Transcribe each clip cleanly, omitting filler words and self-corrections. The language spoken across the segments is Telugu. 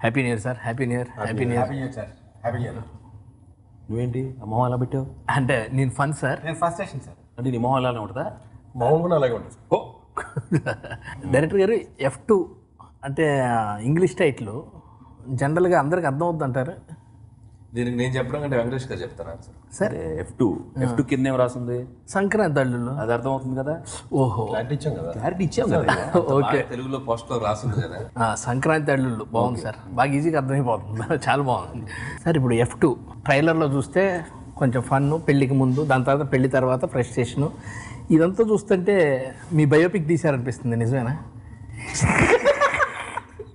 Happy new year sir. Happy new year. Happy new year sir. Happy year. నువ్వేంటి ఆ మొహం ఎలా పెట్టావు? అంటే నేను ఫన్ సార్. నేను ఫస్ట్ స్టేషన్ సార్. అంటే నీ మొహం ఎలానే ఉంటుందా? మామూలు కూడా అలాగే ఉంటుంది. ఓ డైరెక్టర్ గారు F2 అంటే ఇంగ్లీష్ టైటిల్ జనరల్గా అందరికి అర్థం అవుద్ది అంటారు. దీనికి నేను చెప్పడం కంటే వెంకటేష్ గారు చెప్తాను సార్. సార్ F2 కింద ఏం రాసింది? సంక్రాంతి అల్లుళ్ళు. అది అర్థం అవుతుంది కదా. ఓహో క్లారిటీ ఇచ్చాం కదా. క్లారిటీ ఇచ్చాం కదా. ఓకే. తెలుగులో పోస్టర్ రాసింది కదా. సంక్రాంతి అల్లుళ్ళు బాగుంది సార్. బాగా ఈజీగా అర్థమైపోతుంది. చాలా బాగుంది సార్. ఇప్పుడు F2 ట్రైలర్లో చూస్తే కొంచెం ఫన్, పెళ్ళికి ముందు, దాని తర్వాత పెళ్లి తర్వాత ఫ్రస్ట్రేషను, ఇదంతా చూస్తుంటే మీ బయోపిక్ తీశారనిపిస్తుంది. నిజమేనా?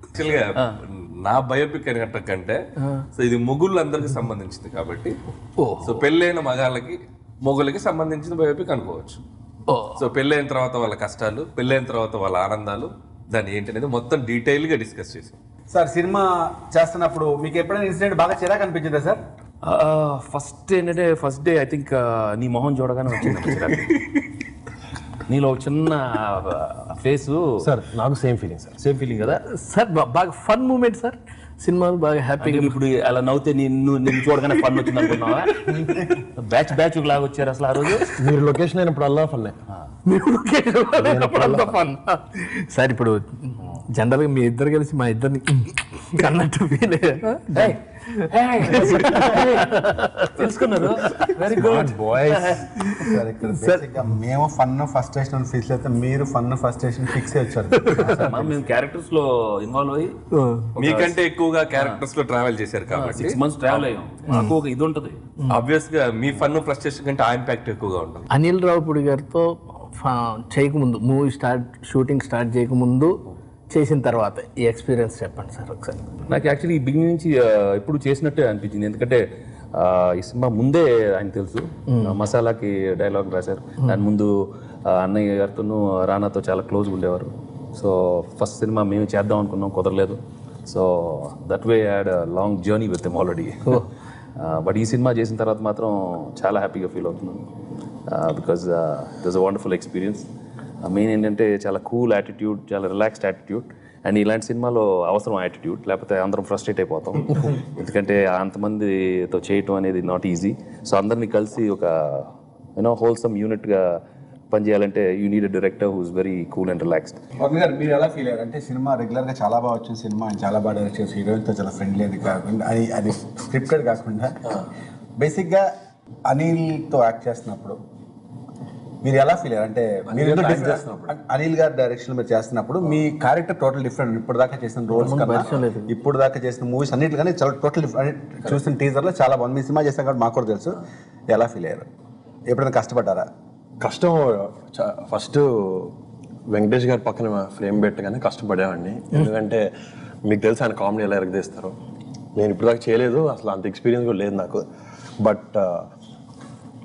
యాక్చువల్గా నా బయోపిక్ అని కంటే సో ఇది మొగుళ్ళందరికీ సంబంధించింది కాబట్టి సో పెళ్ళైన మగాళ్ళకి మొగుళ్ళకి సంబంధించిన బయోపిక్ అనుకోవచ్చు. సో పెళ్ళైన తర్వాత వాళ్ళ కష్టాలు, పెళ్ళైన తర్వాత వాళ్ళ ఆనందాలు, దాన్ని ఏంటనేది మొత్తం డీటెయిల్గా డిస్కస్ చేసాం. సార్ సినిమా చేస్తున్నప్పుడు మీకు ఎప్పుడైనా ఇన్సిడెంట్ బాగా చిరాకు అనిపించిందా సార్? ఫస్ట్ ఏంటంటే ఫస్ట్ డే ఐ థింక్ నీ మొహం చూడగానే వచ్చింది. నీలో ఒక చిన్న ఫేసు. సార్ నాకు సేమ్ ఫీలింగ్ కదా సార్. బాగా ఫన్ మూమెంట్ సార్. సినిమాలు బాగా హ్యాపీగా. ఇప్పుడు అలా నవ్వుతే నిన్ను చూడగానే ఫన్ వచ్చింది అనుకున్నావా? బ్యాచ్ లాగా వచ్చారు అసలు ఆ రోజు. మీరు లొకేషన్ అయినప్పుడు అల్లా ఫన్. Fun sir. ఇప్పుడు జనరల్గా మీ ఇద్దరు కలిసి మా ఇద్దరిని అన్నట్టు ఫీల్ తెలుసుకున్నారు. Very good boys. మేము ఫన్ ఫస్ట్ స్టేషన్ ఫిక్స్ అయితే మీరు ఫన్ ఫస్ట్ స్టేషన్ ఫిక్స్ వచ్చారు. మేము క్యారెక్టర్స్ లో ఇన్వాల్వ్ అయ్యి మీకంటే ఎక్కువగా క్యారెక్టర్స్ లో ట్రావెల్ చేశారు కాబట్టి 6 months ట్రావెల్ అయ్యాం. నాకు ఒక ఇది ఉంటుంది. ఆబ్వియస్ గా మీ ఫన్ ఫ్రస్ట్రేషన్ కంటే ఆ ఇంపాక్ట్ ఎక్కువగా ఉంటుంది. అనిల్ రావుపూడి గారితో చేయకముందు, మూవీ షూటింగ్ స్టార్ట్ చేయకముందు, చేసిన తర్వాత ఈ ఎక్స్పీరియన్స్ చెప్పండి సార్ ఒకసారి. నాకు యాక్చువల్లీ బిగినింగ్ నుంచి ఎప్పుడు చేసినట్టే అనిపించింది. ఎందుకంటే ఈ సినిమా ముందే ఆయన తెలుసు. మసాలాకి డైలాగ్ రాశారు. దాని ముందు అన్నయ్య గారితోనూ రానాతో చాలా క్లోజ్గా ఉండేవారు. సో ఫస్ట్ సినిమా మేము చేద్దాం అనుకున్నాం, కుదరలేదు. So that way had long journey with him already. But ఈ సినిమా చేసిన తర్వాత మాత్రం చాలా హ్యాపీగా ఫీల్ అవుతున్నాను. Because it was a wonderful experience. Main ఏంటంటే చాలా కూల్ యాటిట్యూడ్, చాలా రిలాక్స్డ్ యాటిట్యూడ్. అండ్ ఇలాంటి సినిమాలో అవసరం యాటిట్యూడ్, లేకపోతే అందరం ఫ్రస్ట్రేట్ అయిపోతాం. ఎందుకంటే అంతమందితో చేయటం అనేది నాట్ ఈజీ. సో అందరినీ కలిసి ఒక హోల్సమ్ యూనిట్గా పనిచేయాలంటే you need a director who is very cool and relaxed. Pawan గారు మీరు ఎలా ఫీల్ అయ్యారు? అంటే సినిమా రెగ్యులర్గా చాలా బాగా వచ్చిన సినిమా, ఆయన చాలా బాగా డైరెక్ట్ చేసి హీరోయిన్తో చాలా ఫ్రెండ్లీ అది కాకుండా, అది స్క్రిప్టెడ్ కాకుండా బేసిక్గా అనిల్తో యాక్ట్ చేస్తున్నప్పుడు మీరు ఎలా ఫీల్ అయ్యారు? అంటే మీరు అనిల్ గారి డైరెక్షన్ మీరు చేస్తున్నప్పుడు మీ క్యారెక్టర్ టోటల్ డిఫరెంట్. ఇప్పుడు దాకా చేసిన రోల్స్ కన్నా ఇప్పుడు దాకా చేసిన మూవీస్ అన్నిటికన్నా చాలా టోటల్ డిఫరెంట్. చూసిన టీజర్లో చాలా బాగుంది. మీ సినిమా చేస్తాం కాబట్టి మాకు కూడా తెలుసు. ఎలా ఫీల్ అయ్యారు? ఎప్పుడైనా కష్టపడ్డారా? కష్టం ఫస్ట్ వెంకటేష్ గారి పక్కన ఫ్రేమ్ పెట్టగానే కష్టపడేవాడిని. ఎందుకంటే మీకు తెలుసు ఆయన కామెడీ ఎలా ఎరగదీస్తారు. నేను ఇప్పుడు దాకా చేయలేదు, అసలు అంత ఎక్స్పీరియన్స్ కూడా లేదు నాకు. బట్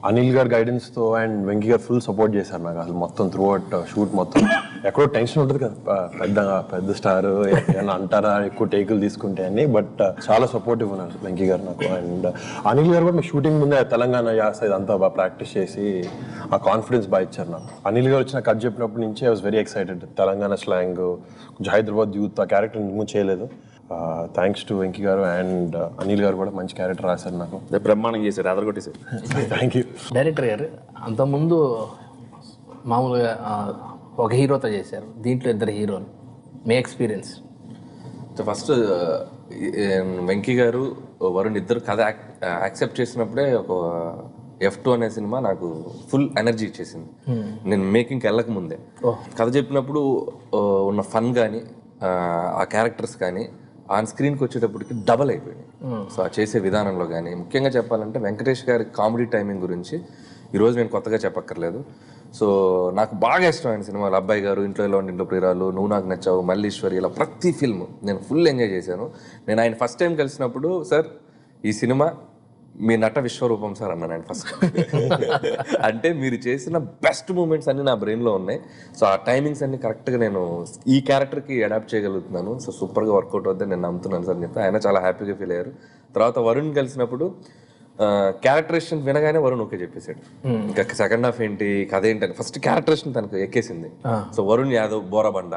అనిల్ గారి గైడెన్స్తో అండ్ వెంకీ గారు ఫుల్ సపోర్ట్ చేశారు నాకు. అసలు మొత్తం త్రూ అవుట్ షూట్ మొత్తం ఎక్కడో టెన్షన్ ఉంటుంది కదా, పెద్ద స్టార్ ఏమైనా అంటారా ఎక్కువ టేకులు తీసుకుంటే అని. బట్ చాలా సపోర్టివ్ ఉన్నారు వెంకీ గారు నాకు. అండ్ అనిల్ గారు కూడా మీ షూటింగ్ ముందే తెలంగాణ యాస ఇదంతా బాగా ప్రాక్టీస్ చేసి ఆ కాన్ఫిడెన్స్ బాగా ఇచ్చారు నాకు. అనిల్ గారు వచ్చిన కట్ చెప్పినప్పటి నుంచి I was very excited. Telangana slang, కొంచెం హైదరాబాద్ యూత్, ఆ క్యారెక్టర్ ముందు చేయలేదు. థ్యాంక్స్ టు వెంకీ గారు అండ్ అనిల్ గారు కూడా మంచి క్యారెక్టర్ రాశారు నాకు. బ్రహ్మాండం చేశారు, అదరగొట్టేశారు. Thank you. డైరెక్టర్ గారు అంతకుముందు మామూలుగా ఒక హీరోతో చేశారు, దీంట్లో 2 హీరోలు. మీ ఎక్స్పీరియన్స్? ఫస్ట్ వెంకీ గారు, వరుణ్ ఇద్దరు కథ యాక్సెప్ట్ చేసినప్పుడే ఒక F2 అనే సినిమా నాకు ఫుల్ ఎనర్జీ ఇచ్చేసింది. నేను మేకింగ్కి వెళ్ళక ముందే కథ చెప్పినప్పుడు ఉన్న ఫన్ కానీ ఆ క్యారెక్టర్స్ కానీ ఆన్ స్క్రీన్కి వచ్చేటప్పటికి డబల్ అయిపోయింది. సో ఆ చేసే విధానంలో కానీ, ముఖ్యంగా చెప్పాలంటే వెంకటేష్ గారి కామెడీ టైమింగ్ గురించి ఈరోజు నేను కొత్తగా చెప్పక్కర్లేదు. సో నాకు బాగా ఇష్టం ఆయన సినిమాలు. అబ్బాయి గారు, ఇంట్లో ఎలా ఉండి ఇంట్లో ప్రియురాలు, నువ్వు నాకు నచ్చావు, మల్లీశ్వరి, ఇలా ప్రతి ఫిల్మ్ నేను ఫుల్ ఎంజాయ్ చేశాను. నేను ఆయన ఫస్ట్ టైం కలిసినప్పుడు, సార్ ఈ సినిమా మీ నట విశ్వరూపం సార్ అన్నాను ఆయన ఫస్ట్. అంటే మీరు చేసిన బెస్ట్ మూమెంట్స్ అన్నీ నా బ్రెయిన్లో ఉన్నాయి. సో ఆ టైమింగ్స్ అన్ని కరెక్ట్గా నేను ఈ క్యారెక్టర్కి అడాప్ట్ చేయగలుగుతున్నాను. సో సూపర్గా వర్కౌట్ అవుద్దని నేను నమ్ముతున్నాను సార్ అని చెప్తే ఆయన చాలా హ్యాపీగా ఫీల్ అయ్యారు. తర్వాత వరుణ్ కలిసినప్పుడు క్యారెక్టరేషన్ వినగానే వరుణ్ ఓకే చెప్పేశాడు. ఇంకా సెకండ్ హాఫ్ ఏంటి కథ ఏంటి అని ఫస్ట్ క్యారెక్టరేషన్ తనకు ఎక్కేసింది. So Varun Yadav Borabanda,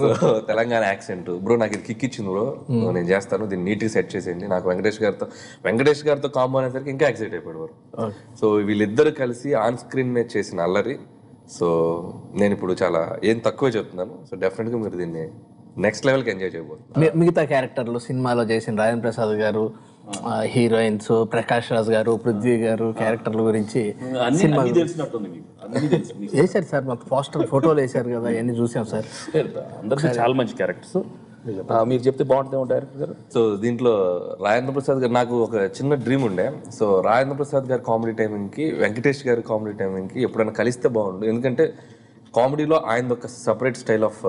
so Telangana accent, bro నాకు ఇది కిక్ ఇచ్చింది బ్రో, నేను చేస్తాను దీన్ని నీట్గా సెట్ చేసేయండి. నాకు వెంకటేష్ గారితో కాంబో అనేసరికి ఇంకా ఎక్సైట్ అయిపోయాడు వారు. సో వీళ్ళిద్దరు కలిసి ఆన్ స్క్రీన్ మీద చేసిన అల్లరి. సో నేను ఇప్పుడు చాలా ఏం తక్కువ చెప్తున్నాను. సో డెఫినెట్గా మీరు దీన్ని నెక్స్ట్ లెవెల్కి ఎంజాయ్ చేయబోతున్నారు. మిగతా క్యారెక్టర్లు సినిమాలో చేసిన రాజేంద్ర ప్రసాద్ గారు, హీరోయిన్స్ ప్రకాష్ రాజ్ గారు, పృథ్వీ గారు క్యారెక్టర్ల గురించి సినిమా వేశారు సార్. మాకు పోస్టర్ ఫోటోలు వేశారు కదా, అవన్నీ చూసాం సార్. అందరికీ చాలా మంచి క్యారెక్టర్స్. మీరు చెప్తే బాగుంటుందేమో డైరెక్టర్ గారు. సో దీంట్లో రాజేంద్ర ప్రసాద్ గారు నాకు ఒక చిన్న డ్రీమ్ ఉండే. సో రాజేంద్ర ప్రసాద్ గారి కామెడీ టైమింగ్కి వెంకటేష్ గారి కామెడీ టైమింగ్కి ఎప్పుడైనా కలిస్తే బాగుండు. ఎందుకంటే కామెడీలో ఆయన ఒక సపరేట్ స్టైల్ ఆఫ్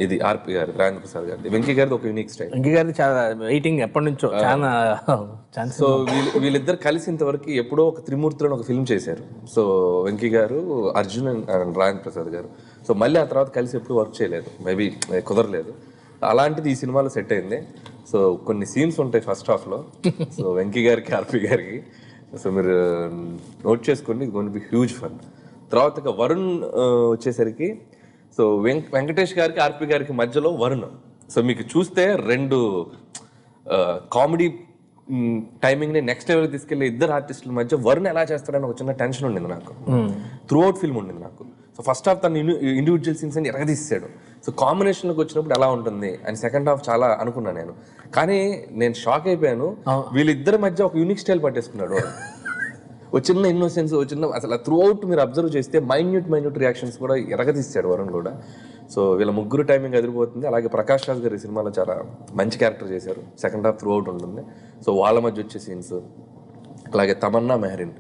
ఇది ఆర్పి గారు, రాజేంద్ర ప్రసాద్ గారి, వెంకీ గారిది ఒక యూనిక్ స్టైల్. వెంకీ గారిది చాలా వెయిటింగ్ ఎప్పటి నుంచో చాలా. సో వీళ్ళిద్దరు కలిసి ఇంతవరకు ఎప్పుడో ఒక త్రిమూర్తులను ఒక ఫిల్మ్ చేశారు. సో వెంకీ గారు, అర్జున్ అండ్ రాజేంద్ర ప్రసాద్ గారు. సో మళ్ళీ ఆ తర్వాత కలిసి ఎప్పుడు వర్క్ చేయలేదు, మేబీ కుదరలేదు. అలాంటిది ఈ సినిమాలో సెట్ అయింది. సో కొన్ని సీన్స్ ఉంటాయి ఫస్ట్ హాఫ్లో. సో వెంకీ గారికి, ఆర్పి గారికి, సో మీరు నోట్ చేసుకోండి, ఇది గోన్ బి హ్యూజ్ ఫన్. తర్వాత ఇక వరుణ్ వచ్చేసరికి, సో వెంకటేష్ గారికి, ఆర్పి గారికి మధ్యలో వరుణ్. సో మీకు చూస్తే రెండు కామెడీ టైమింగ్ని నెక్స్ట్ లెవెల్కి తీసుకెళ్లే ఇద్దరు ఆర్టిస్టుల మధ్య వరుణ్ ఎలా చేస్తాడని ఒక చిన్న టెన్షన్ ఉండింది నాకు. త్రూ అవుట్ ఫిల్మ్ ఉండింది నాకు. సో ఫస్ట్ హాఫ్ తను ఇండివిజువల్ సీన్స్ అని ఎరగదీసాడు. సో కాంబినేషన్లోకి వచ్చినప్పుడు ఎలా ఉంటుంది అని సెకండ్ హాఫ్ చాలా అనుకున్నాను నేను. కానీ నేను షాక్ అయిపోయాను, వీళ్ళిద్దరి మధ్య ఒక యూనిక్ స్టైల్ పట్టేసుకున్నాడు. ఒక చిన్న ఇన్నోసెన్స్, ఒక చిన్న అసలు త్రూ అవుట్ మీరు అబ్జర్వ్ చేస్తే మైన్యూట్ రియాక్షన్స్ కూడా ఎరగదీశాడు వరుణ్ కూడా. సో వీళ్ళ ముగ్గురు టైమింగ్ ఎదిరిపోతుంది. అలాగే ప్రకాష్ రాజ్ గారు ఈ సినిమాలో చాలా మంచి క్యారెక్టర్ చేశారు. సెకండ్ హాఫ్ త్రూ అవుట్ ఉంటుంది. సో వాళ్ళ మధ్య వచ్చే సీన్స్, అలాగే తమన్నా మెహరిన్.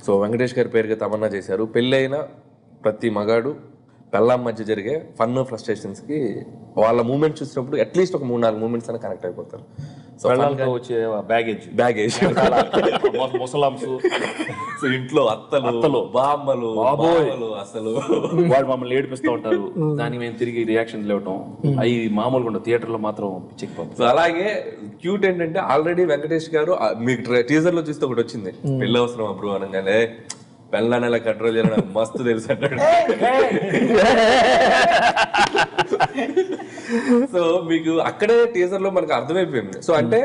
సో వెంకటేష్ గారి పేరుగా తమన్నా చేశారు. పెళ్ళైన ప్రతి మగాడు పెళ్ళాం మధ్య జరిగే ఫన్ ఫ్రస్ట్రేషన్స్కి వాళ్ళ మూమెంట్స్ చూసినప్పుడు అట్లీస్ట్ ఒక 3-4 మూమెంట్స్ అని కనెక్ట్ అయిపోతారు. సో వచ్చే బ్యాగేజ్ ముసలాంసు, సో ఇంట్లో అత్తలు బామ్మలు అసలు వాళ్ళు మమ్మల్ని ఏడిపిస్తూ ఉంటారు, దానికి మేము తిరిగి రియాక్షన్స్ ఇవ్వటం అవి మామూలుగా ఉండవు. థియేటర్లో మాత్రం చెక్కిపోతాం. సో అలాగే క్యూట్ ఏంటంటే ఆల్రెడీ వెంకటేష్ గారు మీకు టీజర్ లో చూస్తే ఒకటి వచ్చింది, పెళ్ళి అవసరం అప్పుడు అనగానే పెళ్ళని ఎలా కంట్రోల్ చేయడం మస్తు తెలుసు అంటాడు. సో మీకు అక్కడే టీజర్ లో మనకు అర్థమైపోయింది. సో అంటే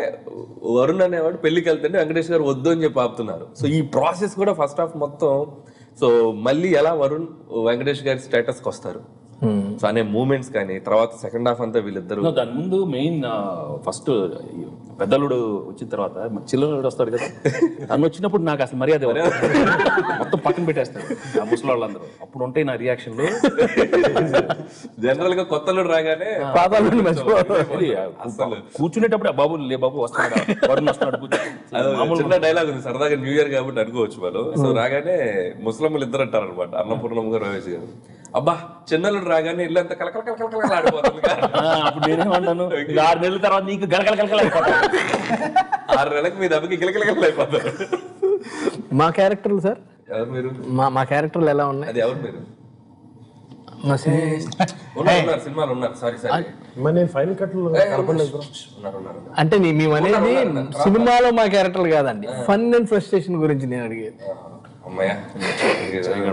వరుణ్ అనేవాడు పెళ్లికి వెళ్తుంటే వెంకటేష్ గారు వద్దు అని చెప్పి ఆపుతున్నారు. సో ఈ ప్రాసెస్ కూడా ఫస్ట్ హాఫ్ మొత్తం. సో మళ్ళీ ఎలా వరుణ్ వెంకటేష్ గారి స్టేటస్కి వస్తారు సో అనే మూమెంట్స్ కానీ, తర్వాత సెకండ్ హాఫ్ అంతా వీళ్ళిద్దరు. దాని ముందు మెయిన్ ఫస్ట్ పెద్దలుడు వచ్చిన తర్వాత చిల్లరుడు వస్తాడు కదా, తను వచ్చినప్పుడు నాకు అసలు మర్యాద మొత్తం పక్కన పెట్టేస్తాడు ఆ ముసలి వాళ్ళందరూ. అప్పుడు ఉంటాయి నా రియాక్షన్లు. జనరల్ గా కొత్తలు రాగానే కూర్చునేటప్పుడు బాబు లే బాబు వస్తాడు, వరుణ్ వస్తున్నాడు. చిన్న డైలాగ్ ఉంది సరదాగా, న్యూ ఇయర్ కాబట్టి అనుకోవచ్చు వాళ్ళు. సో రాగానే ముస్లింలు ఇద్దరు అంటారు అనమాట, అన్నపూర్ణమ్మ గారు, రమేష్ గారు. అబ్బా చిన్నలు రాగానే ఇల్లు అంతా కలకల ఆడిపోతుంది. అప్పుడు నేనేమంటాను, 6 నెలల తర్వాత నీకు గలకల అయిపోతాను, 6 నెలలకు మీ దెబ్బకి గిలకల అయిపోతారు. మా క్యారెక్టర్లు సార్, ఎవరు మీరు? మా క్యారెక్టర్లు ఎలా ఉన్నాయి? అది ఎవరు మీరు? ఉన్నారు సినిమాలు ఉన్నారు. సారీ ఫైనల్ కట్ అంటే మేము అనేది సినిమాలో మా క్యారెక్టర్లు కాదండి, ఫన్ అండ్ ఫ్రస్ట్రేషన్ గురించి నేను అడిగేది.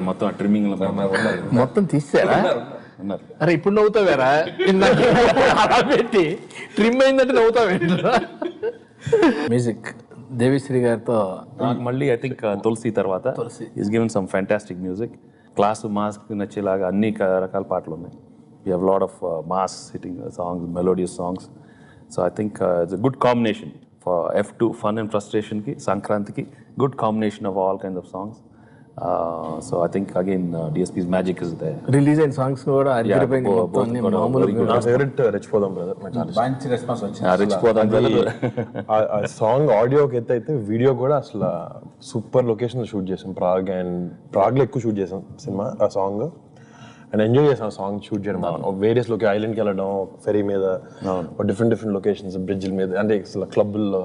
మొత్తం ట్రిమ్మింగ్ మొత్తం తీసారా? అరే ఇప్పుడు నవ్వుతావేరా, అలా పెట్టి ట్రిమ్ అయిందంటే నవ్వుతావేంటి? మ్యూజిక్ దేవిశ్రీ గారితో నాకు మళ్ళీ ఐ థింక్ తులసి తర్వాత is given some fantastic music. Class మాస్కి నచ్చేలాగా అన్ని రకాల పాటలు ఉన్నాయి. We have lot of mass hitting songs, melodious songs. So I think it's a good combination for F2 fun and ఫ్రస్ట్రేషన్కి, సంక్రాంతికి good combination of all kinds of songs. So I think again DSP's magic is there. Release అయిన సాంగ్స్ కూడా నా ఫేవరెట్ రెచ్చిపోదాం బ్రదర్, మంచి రెస్పాన్స్ వచ్చింది. రెచ్చిపోదాం ఆ సాంగ్ ఆడియోకి అయితే వీడియో కూడా అసలు సూపర్ లొకేషన్ షూట్ చేసాం. ప్రాగ్లో ఎక్కువ షూట్ చేసాం సినిమా ఆ సాంగ్, అండ్ ఎంజాయ్ చేసాం సాంగ్ షూట్ చేయడం. వేరియస్ ఐలాండ్కి వెళ్ళడం, ఫెరీ మీద, డిఫరెంట్ లొకేషన్స్, బ్రిడ్జ్ల మీద, అంటే క్లబ్లో,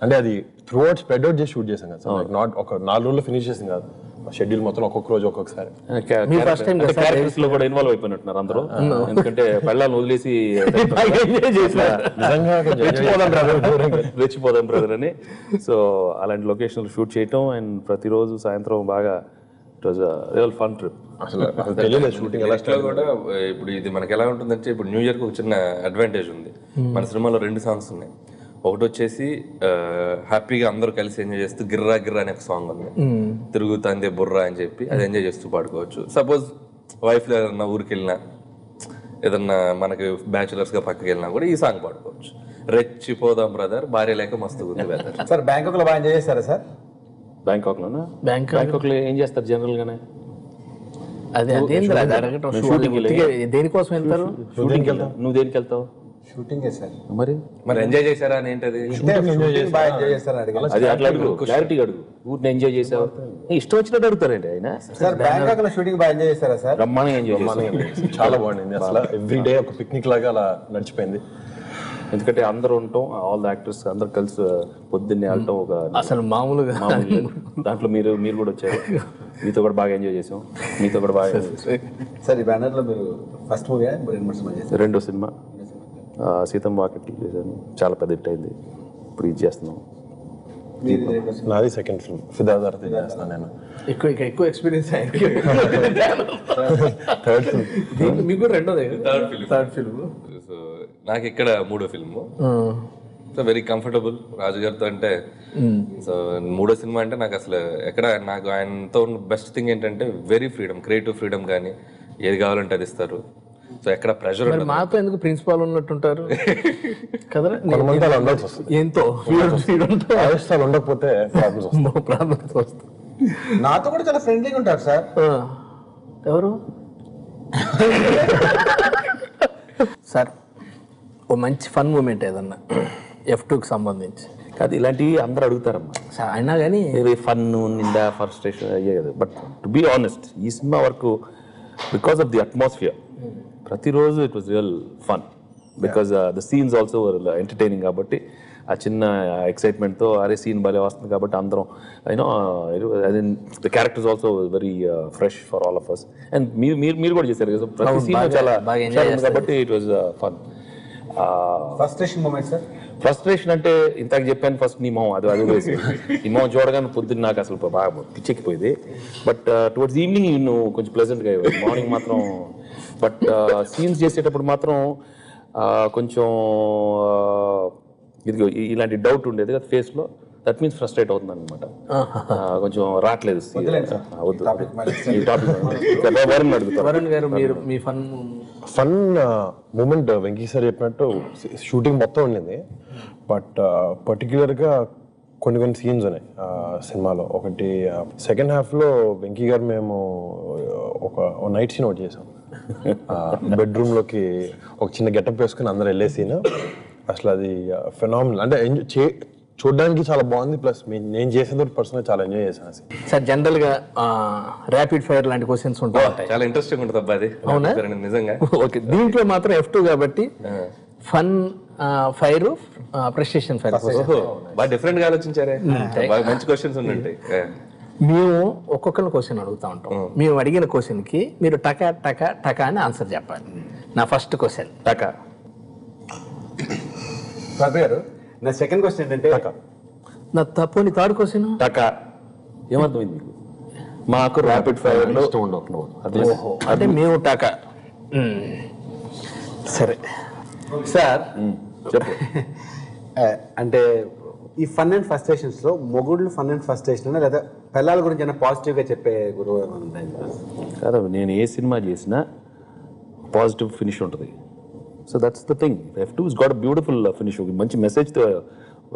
అంటే అది త్రూ అవుట్ స్ప్రెడ్ అవుట్ చేసి షూట్ చేసాం కదా సార్. నాట్ ఒక 4 రోజుల్లో ఫినిష్ చేసాం కాదు, షెడ్యూల్ మొత్తం ఒక్కొక్క రోజు ఒక్కొక్కసారి. క్యారెక్టర్స్ లో కూడా ఇన్వాల్వ్ అయిపోయినట్టున్నారు అందరూ. ఎందుకంటే పెళ్ళాలను వదిలేసి నిజంగా రెచ్చిపోదాం బ్రదర్ అని. సో అలాంటి లొకేషన్ షూట్ చేయటం అండ్ ప్రతిరోజు సాయంత్రం బాగా it was real fun trip. అసలు తెలియలేదు షూటింగ్ ఎలా నెక్స్ట్ లో కూడా ఇప్పుడు ఇది మనకి ఎలా ఉంటుందంటే ఇప్పుడు న్యూ ఇయర్ కి ఒక చిన్న అడ్వాంటేజ్ ఉంది. మన సినిమాలో 2 సాంగ్స్ ఉన్నాయి. ఒకటి వచ్చేసి హ్యాపీగా అందరూ కలిసి ఎంజాయ్ చేస్తూ గిర్రా గిర్రా అనే ఒక సాంగ్ ఉంది, తిరుగుతాందే బుర్రా అని చెప్పి అది ఎంజాయ్ చేస్తూ పాడుకోవచ్చు. సపోజ్ వైఫ్ ఏదన్నా ఊరికి వెళ్ళినా ఏదన్నా మనకి బ్యాచులర్స్ గా పక్కకి వెళ్ళినా కూడా ఈ సాంగ్ పాడుకోవచ్చు. రెచ్చిపోదాం బ్రదర్ భార్య లేక మస్తు ఉంది వెదర్. సార్ బ్యాంకాక్ లో బాగా ఎంజాయ్ చేస్తారా సార్? బ్యాంకాక్ లోనా? బ్యాంకాక్ లో ఏం చేస్తారు జనరల్ గానే? అదే దేనికోసం వెళ్తారు? షూటింగ్ వెళ్తావు. నువ్వు దేనికి వెళ్తావు? Shooting sir. మరి ఎంజాయ్ చేశారా అని ఏంటది? బాగా ఎంజాయ్ చేస్తారా అడిగారు. అది అట్లా అడుగు, క్లారిటీ అడుగు. ఊరిని ఎంజాయ్ చేసావు ఇష్టం వచ్చినట్టు అడుగుతారండి ఆయన. సార్ బ్యాంకాక్ లో షూటింగ్ బాగా ఎంజాయ్ చేస్తారా సార్? బ్రహ్మాండంగా ఎంజాయ్ చేస్తాం. చాలా బాగుంది. అసలు ఎవ్రీ డే ఒక పిక్నిక్ లాగా అలా నడిచిపోయింది. ఎందుకంటే అందరూ ఉంటాం, ఆల్ ద యాక్టర్స్ అందరు కలిసి పొద్దున్నే వెళ్ళటం ఒక అసలు మామూలుగా. దాంట్లో మీరు కూడా వచ్చారు, మీతో కూడా బాగా ఎంజాయ్ చేసాం. మీతో కూడా బాగా సార్ ఈ బ్యానర్ లో మీరు ఫస్ట్ మూవీ రెండో సినిమా సీతం వాకిట్ చేశాను, చాలా పెద్ద హిట్ అయింది. ఇప్పుడు ఇది చేస్తున్నాం. నాది సెకండ్ ఫిల్మ్ ఫిదాదార్ చేస్తున్నాను నేను. ఎక్కువ ఎక్స్పీరియన్స్ థర్డ్ ఫిల్మ్. మీకు రెండోదే? Third film. సో నాకు ఇక్కడ 3వ ఫిల్మ్. సో వెరీ కంఫర్టబుల్ రాజు గారితో. అంటే సో 3వ సినిమా అంటే నాకు అసలు ఎక్కడ నాకు ఆయనతో ఉన్న బెస్ట్ థింగ్ ఏంటంటే వెరీ ఫ్రీడమ్, క్రియేటివ్ ఫ్రీడమ్. కానీ ఏది కావాలంటే అది ఇస్తారు. సో ఎక్కడ ప్రెషర్ ఉండదు. మాతో ఎందుకు ప్రిన్సిపాల్ ఉన్నట్టుంటారు కదా? ఎంతో ఆవిష్టాలు ఉండకపోతే ప్రాబ్లమ్స్ వస్తాయి. నాతో కూడా చాలా ఫ్రెండ్లీగా ఉంటారు సార్. ఎవరు సార్? ఓ మంచి ఫన్ మూమెంట్ ఏదన్నా F2కి సంబంధించి. కాదు ఇలాంటివి అందరూ అడుగుతారమ్మా. అయినా కానీ ఫన్ నిండా ఫ్రస్ట్రేషన్ అయ్యే కదా. బట్ టు బీ ఆనెస్ట్ ఈ సినిమా వరకు బికాస్ ఆఫ్ ది అట్మాస్ఫియర్ ప్రతిరోజు it was real fun. Because the scenes also entertaining. కాబట్టి ఆ చిన్న ఎక్సైట్మెంట్తో అరే సీన్ భలే వస్తుంది కాబట్టి అందరం you know the characters also very fresh for all of us. And మీరు కూడా చేశారు కదా ప్రతి సీన్ చాలా కాబట్టి it was fun. Frustration moment sir? Frustration అంటే ఇంతకు చెప్పాను ఫస్ట్ నీ మొహం అది వేసి నీ మొహం చూడగానే పొద్దున్న నాకు అసలు బాగా పిచ్చెక్కిపోయింది. బట్ టువర్డ్స్ ఈవినింగ్ నువ్వు కొంచెం ప్లెజెంట్గా అయ్యేది. మార్నింగ్ మాత్రం బట్ సీన్స్ చేసేటప్పుడు మాత్రం కొంచెం ఇది ఇలాంటి డౌట్ ఉండేది కదా ఫేస్లో. దట్ మీన్స్ ఫ్రస్ట్రేట్ అవుతుంది అనమాట. కొంచెం రావట్లేదు. వరుణ్ గారు మీరు మీ ఫన్ మూమెంట్ వెంకీ సార్ చెప్పినట్టు షూటింగ్ మొత్తం ఉండింది. బట్ పర్టిక్యులర్గా కొన్ని సీన్స్ ఉన్నాయి సినిమాలో. ఒకటి సెకండ్ హాఫ్లో వెంకీ గారు మేము ఒక నైట్ సీన్ ఒకటి చేసాం. బెడ్రూమ్లోకి ఒక చిన్న గెటప్ వేసుకుని అందరూ వెళ్ళే సీన్. అసలు అది ఫెనామినల్. అంటే చూడడానికి చాలా బాగుంది. ప్లస్ నేను చేసేది పర్సనల్ చాలా ఎంజాయ్ చేశాను. సార్ జనరల్ గా ర్యాపిడ్ ఫైర్ లాంటి క్వశ్చన్స్ ఉంటాయి, చాలా ఇంట్రెస్టింగ్ ఉంటుంది అబ్బా అది. అవునా? నిజంగా. ఓకే, దీంట్లో మాత్రం F2 కాబట్టి ఫన్ ఫైర్, ప్రెస్టేషన్ ఫైర్. బాగా డిఫరెంట్ గా ఆలోచించారే. బాగా మంచి క్వశ్చన్స్ ఉంటాయి. మేము ఒక్కొక్కరిని క్వశ్చన్ అడుగుతా ఉంటాం. మేము అడిగిన క్వశ్చన్ కి మీరు టకా టకా టకా అని ఆన్సర్ చెప్పాలి. నా ఫస్ట్ క్వశ్చన్ టకా. గారు నా సెకండ్ క్వశ్చన్ ఏంటంటే నా తప్పు థర్డ్ క్వశ్చన్ టకా. ఏమర్థమైంది మీకు? మాకు ర్యాపిడ్ ఫైర్ లో అంటే మేము టకా. సరే సార్ చెప్పు. అంటే ఈ ఫన్ అండ్ ఫ్రస్ట్రేషన్స్ లో మొగుళ్ళు ఫన్ అండ్ ఫ్రస్ట్రేషన్ లేదా పిల్లల గురించి ఏమైనా పాజిటివ్ గా చెప్పే గురువు కాదు, నేను ఏ సినిమా చేసినా పాజిటివ్ ఫినిష్ ఉంటుంది. So that's the thing. F2 is got beautiful finish. మంచి మెసేజ్తో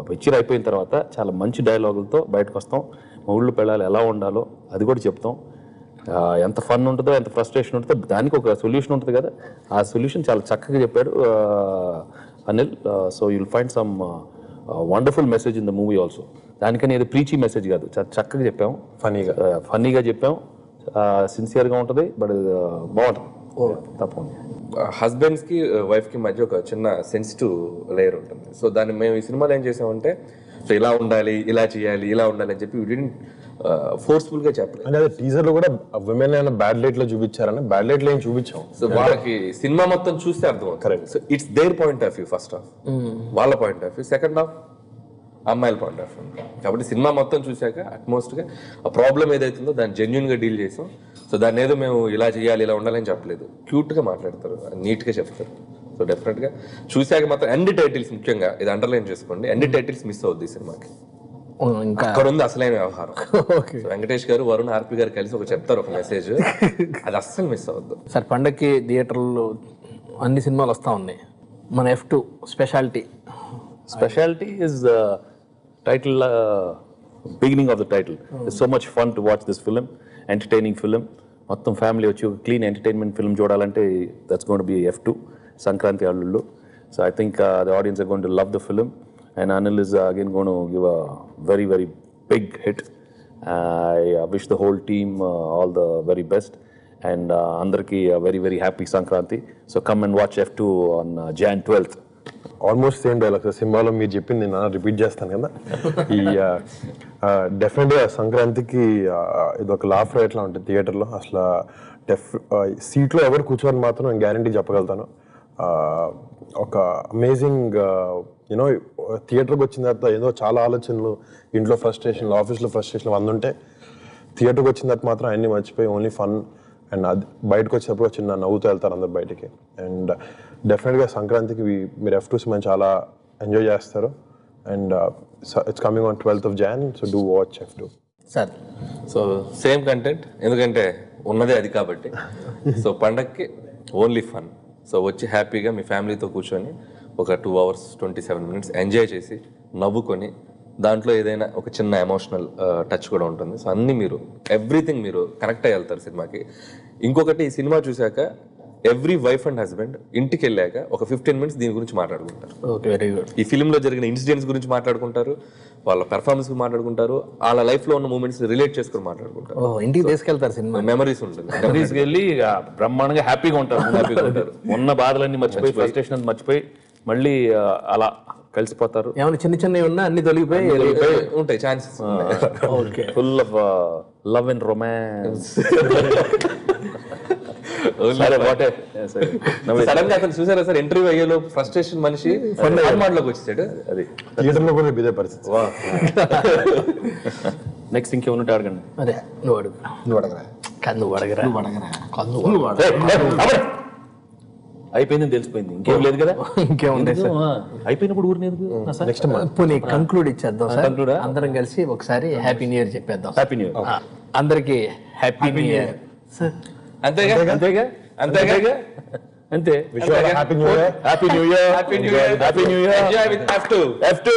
పిక్చర్ అయిపోయిన తర్వాత చాలా మంచి డైలాగులతో బయటకు వస్తాం. మొగుళ్ళు పిల్లలు ఎలా ఉండాలో అది కూడా చెప్తాం. ఎంత ఫన్ ఉంటుందో ఎంత ఫ్రస్ట్రేషన్ ఉంటుందో దానికి ఒక సొల్యూషన్ ఉంటుంది కదా. ఆ సొల్యూషన్ చాలా చక్కగా చెప్పాడు Anil. So you'll find some wonderful message in the movie also. దానికని ఏదో ప్రీచీ మెసేజ్ కాదు, చాలా చక్కగా చెప్పాం, ఫన్నీగా చెప్పాం, సిన్సియర్గా ఉంటుంది. బట్ బాగుంటుంది తప్పకుండా. హస్బెండ్స్ కి వైఫ్ కి మధ్య ఒక చిన్న సెన్సిటివ్ లేయర్ ఉంటుంది. సో దాన్ని మేము ఈ సినిమాలో ఏం చేసామంటే సో ఇలా ఉండాలి, ఇలా చేయాలి, ఇలా ఉండాలి అని చెప్పి ఫోర్స్ఫుల్ గా చెప్పలేదు. అంటే అదే టీజర్ లో కూడా విమెన్ అయినా బ్యాడ్ లైట్ లో చూపించారని, బ్యాడ్ లైట్ లో ఏం చూపించాం. సో వాళ్ళకి సినిమా మొత్తం చూస్తే అర్థం Correct. So it's their point of view first half, వాళ్ళ point of view, second half అమ్మాయిల పాయింట్ ఆఫ్ వ్యూ. కాబట్టి సినిమా మొత్తం చూశాక అట్మోస్ట్ గా ఆ ప్రాబ్లం ఏదైతుందో దాన్ని జెన్యున్ గా డీల్ చేసాం. సో దాన్ని ఏదో మేము ఇలా చేయాలి ఇలా ఉండాలని చెప్పలేదు, క్యూట్ గా మాట్లాడతారు, నీట్ గా చెప్తారు. సో డెఫినెట్ గా చూశాక మాత్రం ఎండ్ టైటిల్స్ ముఖ్యంగా ఇది అండర్లైన్ చేసుకోండి, ఎండ్ టైటిల్స్ మిస్ అవుద్ది ఈ సినిమాకి. ఇంకా అక్కడ ఉంది అసలైన వ్యవహారం. సో వెంకటేష్ గారు వరుణ్ ఆర్పి గారు కలిసి ఒక చెప్తారు ఒక మెసేజ్, అది అస్సలు మిస్ అవ్వద్దు. సార్ పండగకి థియేటర్లో అన్ని సినిమాలు వస్తూ ఉన్నాయి, మన F2 speciality. Specialty is title, beginning of the title. It's so much fun to watch this film, entertaining film. మొత్తం ఫ్యామిలీ వచ్చి ఒక క్లీన్ ఎంటర్టైన్మెంట్ ఫిల్మ్ చూడాలంటే that's going to be F2 Sankranti అల్లుళ్ళు. So I think the audience are going to love the film and Anil is again going to give a very, very big hit. I wish the whole team all the very best and andarki a very, very happy Sankranti. So come and watch F2 on Jan 12th. Almost same dialogues సినిమాలో మీరు చెప్పింది నేను రిపీట్ చేస్తాను కదా. ఈ డెఫినెట్గా సంక్రాంతికి ఇది ఒక లాఫ్ రైట్లా ఉంటుంది థియేటర్లో. అసలు సీట్లో ఎవరు కూర్చోని మాత్రం నేను గ్యారంటీ చెప్పగలుగుతాను. ఒక అమేజింగ్ యూనో థియేటర్కి వచ్చిన తర్వాత ఏదో చాలా ఆలోచనలు, ఇంట్లో ఫ్రస్ట్రేషన్లు, ఆఫీస్లో ఫ్రస్ట్రేషన్లు అందుంటే థియేటర్కి వచ్చిన తర్వాత మాత్రం అన్నీ మర్చిపోయి ఓన్లీ ఫన్ అండ్ అది బయటకు వచ్చేటప్పుడు చిన్న నవ్వుతూ వెళ్తారు అందరు బయటికి. అండ్ డెఫినెట్గా సంక్రాంతికి మీరు F2 సినిమా చాలా ఎంజాయ్ చేస్తారు. And it's coming on 12th of Jan, so do watch F2. Sir so same content, ఎందుకంటే ఉన్నదే అది కాబట్టి. సో పండగకి ఓన్లీ ఫన్. సో వచ్చి హ్యాపీగా మీ ఫ్యామిలీతో కూర్చొని ఒక 2 hours 27 minutes ఎంజాయ్ చేసి నవ్వుకొని, దాంట్లో ఏదైనా ఒక చిన్న ఎమోషనల్ టచ్ కూడా ఉంటుంది. సో అన్నీ మీరు ఎవ్రీథింగ్ మీరు కనెక్ట్ అయ్యి వెళ్తారు సినిమాకి. ఇంకొకటి ఈ సినిమా చూశాక ఎవ్రీ వైఫ్ అండ్ హస్బెండ్ ఇంటికి వెళ్ళాక ఒక 15 minutes దీని గురించి మాట్లాడుకుంటారు. Okay, very good. ఈ ఫిల్మ్లో జరిగిన ఇన్సిడెంట్స్ గురించి మాట్లాడుకుంటారు, వాళ్ళ పెర్ఫార్మెన్స్ మాట్లాడుకుంటారు, వాళ్ళ లైఫ్లో ఉన్న మూమెంట్స్ రిలేట్ చేసుకుని మాట్లాడుకుంటారు. ఇంటికి తీసుకెళ్తారు సినిమా, మెమరీస్ ఉంటుంది. తీసుకెళ్ళి బ్రహ్మాండంగా హ్యాపీగా ఉంటారు. ఉన్న బాధలన్నీ మర్చిపోయి, ఫ్రస్ట్రేషన్ అంతా మర్చిపోయి మళ్ళీ అలా కలిసిపోతారు. ఏమైనా చిన్న చిన్నవి ఉన్నా అన్ని తొలగిపోయి ఉంటాయి chances. Okay, full of love and romance. Sudden గా అతను చూసారా సార్, ఇంటర్వ్యూ అయ్యేలో ఫ్రస్ట్రేషన్ మనిషి లోకి వచ్చేసాడు. అది థియేటర్లో కూడా ఇదే పరిస్థితి. నెక్స్ట్ ఇంకేమన్నా అడగండి. అదే నువ్వు అడుగు. నువ్వు అడగరా, నువ్వు అడగరా. అయిపోయిందని తెలిసిపోయింది, ఇంకేం లేదు కదా. ఇంకేముంది సార్, అయిపోయినప్పుడు ఊరిని నెక్స్ట్ పోనీ కంక్లూడ్ ఇచ్చేద్దాం సార్. Conclude ఆ? అందరం కలిసి ఒకసారి హ్యాపీ న్యూ ఇయర్ చెప్పేద్దాం. Happy new year. అందరికి హ్యాపీ న్యూ ఇయర్ సార్. అంతేగా అంతేగా అంతేగా అంతే. Happy new year. Happy new year. Happy new year. Happy new year. Enjoy with F2.